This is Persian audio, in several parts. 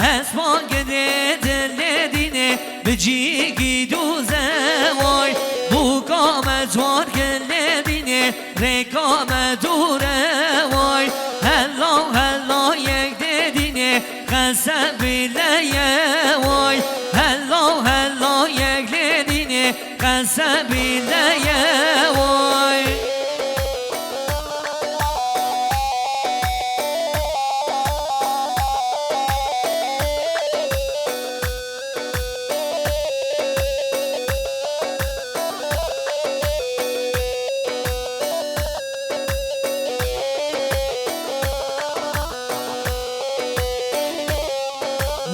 اسمان گده دل دینه بجیگی دوزه وای بو کام جوار گل دینه رکام دوره وای هلا هلا یک دینه قسم بیلیه وای هلا هلا یک دینه قسم بیلیه وای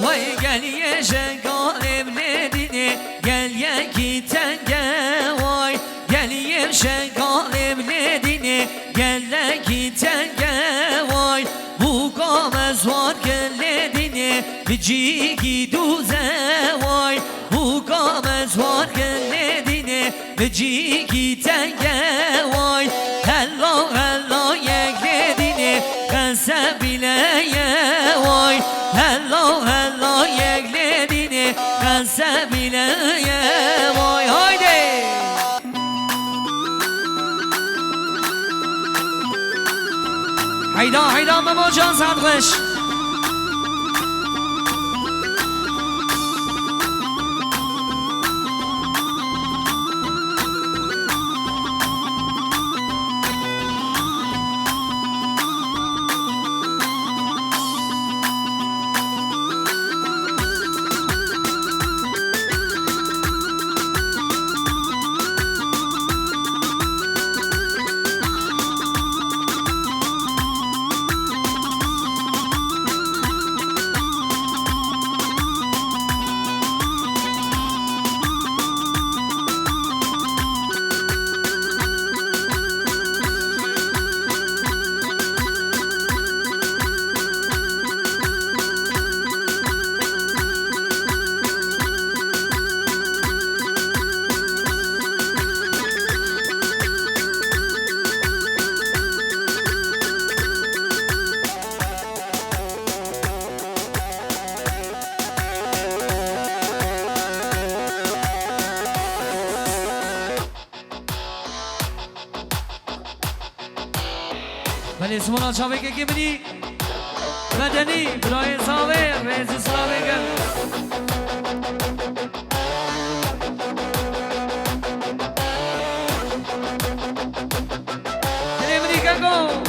وای گل یه شنگالم ندینه گل یکی تنگه وای گل یه شنگالم ندینه گل یکی تنگه وای بو کام ازوار گل ندینه بجیگی دوزه وای بو کام ازوار گل ندینه بجیگی تنگه وای هلا هلا یک ندینه قسم بیلیه وای هلا هلا یک ندینه قسم بیلیه وای هایده حیدا حیدا ماما جان صدقش ولی اسمونا چاوه که بینی مدنی برای ساوه رئیس سلاوه گل بینی بینی کنگو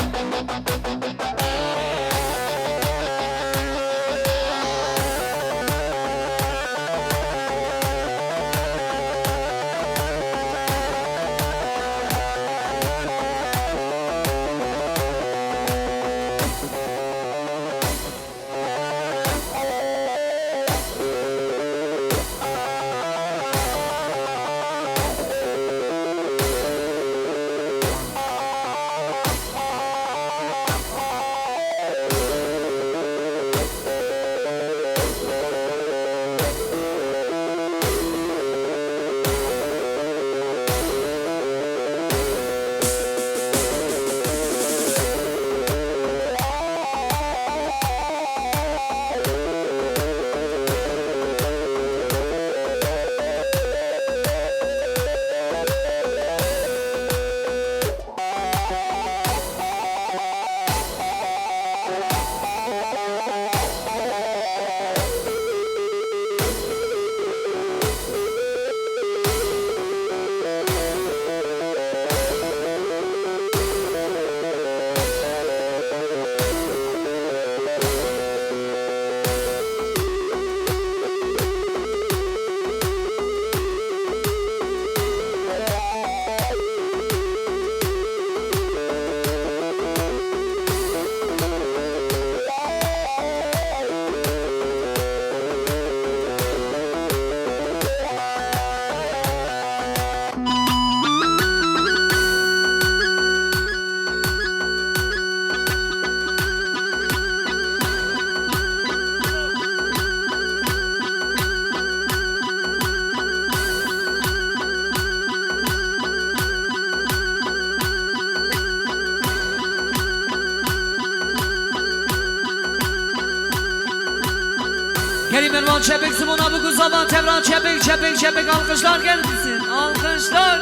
Kerim Erman Çepik Simona bu zaman Tevran Çepik alkışlar gelmesin. Alkışlar.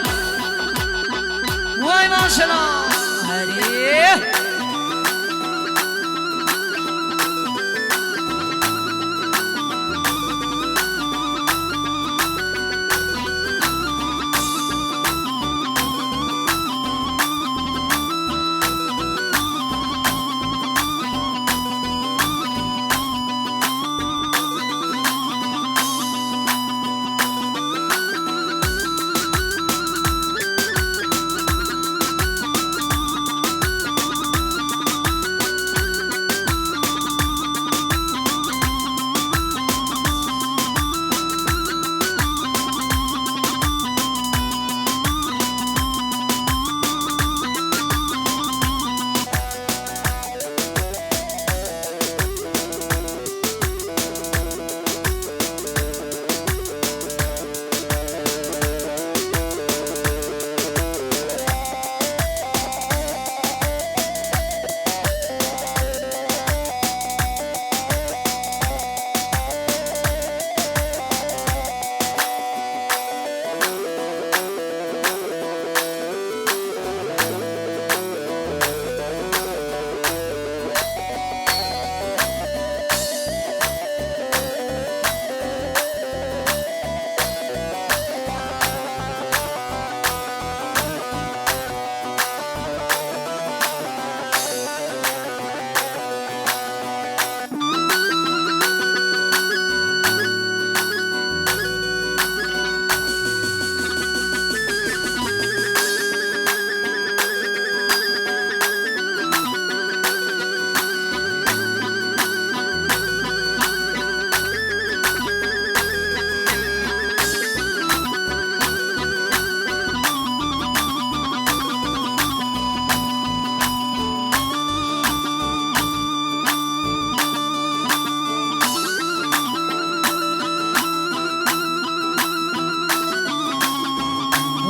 Vay maşallah. Hadi.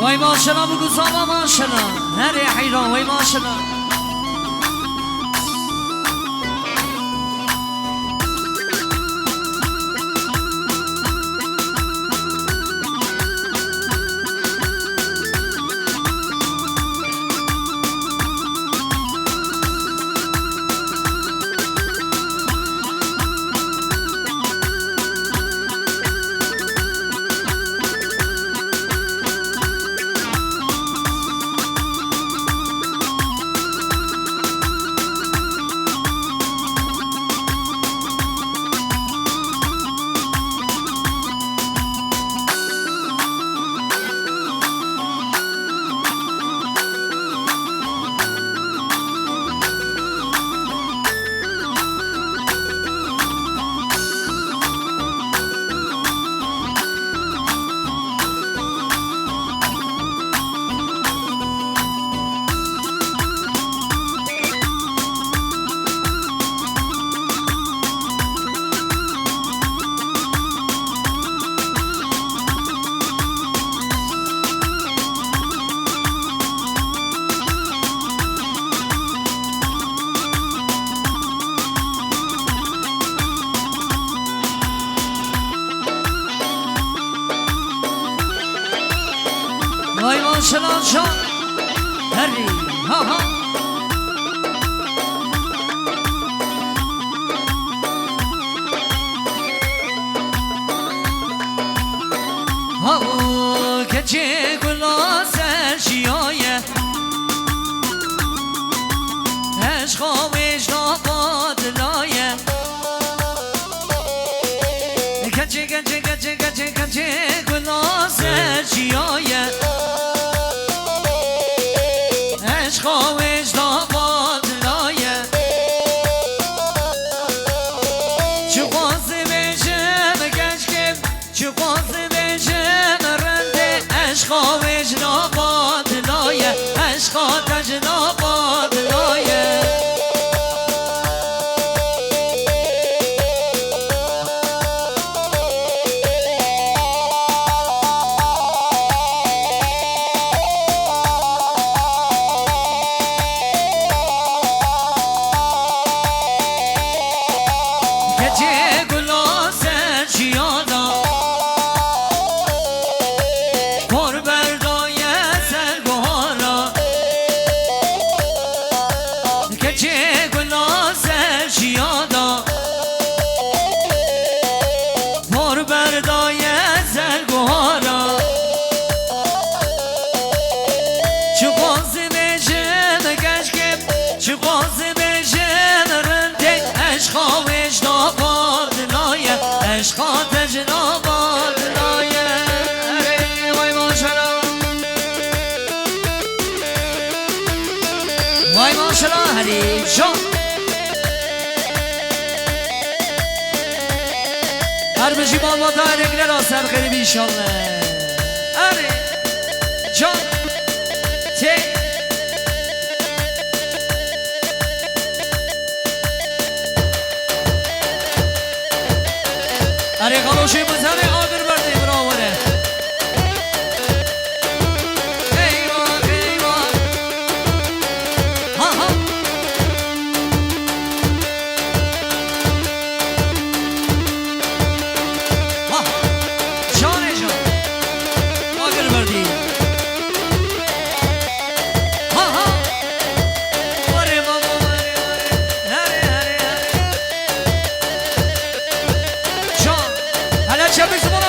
وای ماشنا بگو زاما ماشنا هر حیران وای ماشنا وای ماشنا جان هری ها ها هاو کچه گلا سرشیایه عشقا وجدا بادلایه کچه گلا سرشیایه عشقا وجدا بادلایه چه خواسته بشم گشکم چه خواسته بشم رنده عشقا وجدا بادلایه عشقا تجدا بادلایه عشقات جنابات دایر وای ماشالله وای ماشالله حریف جان هر بشی بال با تحریکler آسر خیلی بیشالله اره جان تی اره قلوشی بزنه آگر برده براوره ایوان ایوان ها ها ها جان جان آگر بردی ها ها وره ماما وره وره هره هره هره جان هلا چه بزمون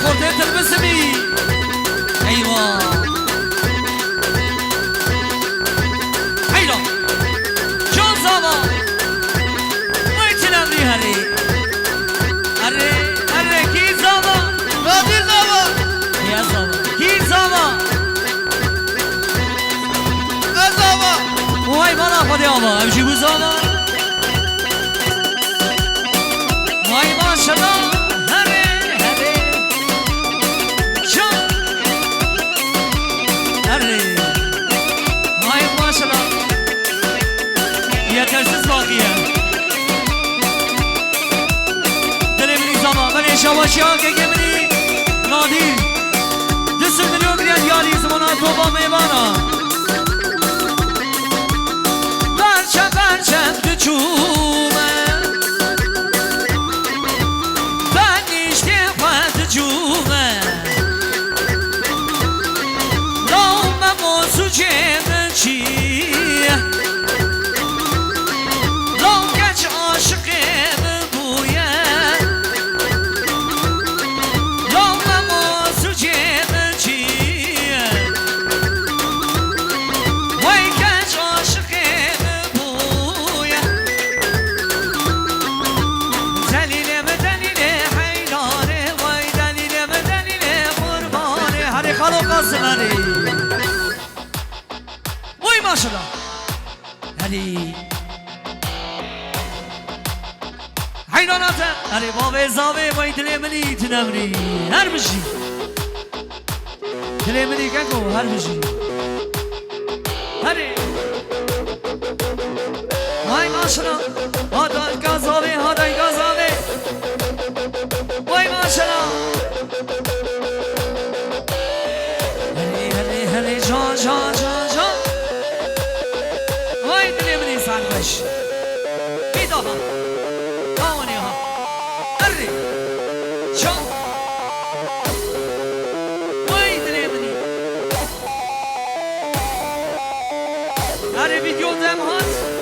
مرتين تلبسني ايوه هيدا شو زابا وين تنامي هري هري كي زابا نادي زابا يا زابا كي زابا زابا وای بالا فدی آبا امشی بو زابا وای ماشالله yetersiz bakiye. Dilimini zaman ben şavaşya gemini nadir. Düsül milyon kriyat yali zamana topa meyvana. Perçem perçem tüçüme. Ben işte tüçüme. Lağme mosu cemençi. وای ماشالله هلی حیراناته هلی بابه زاوه وای دل منی تنمری هر بشی دل منی کنگو هر بشی هلی وای ماشالله هادای گازاوه هادای گازاوه وای ماشالله هلی جان جان جان جان وای دلی منی سرمش بیدابم آوانی ها اری جان وای دلی منی اری ویدیو دم هات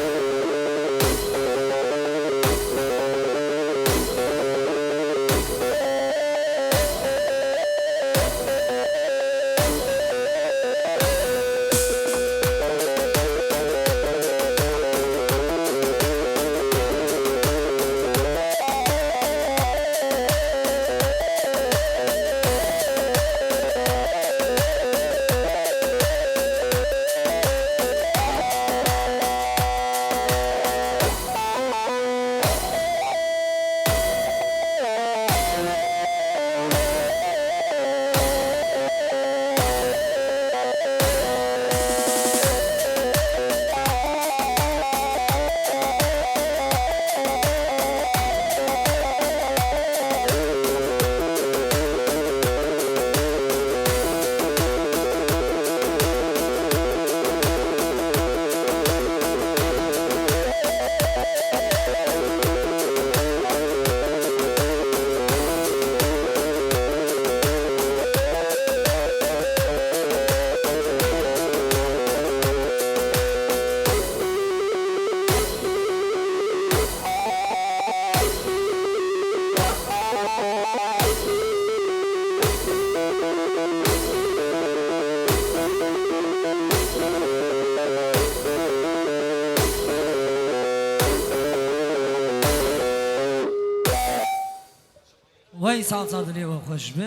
وای سال دلی و خوش به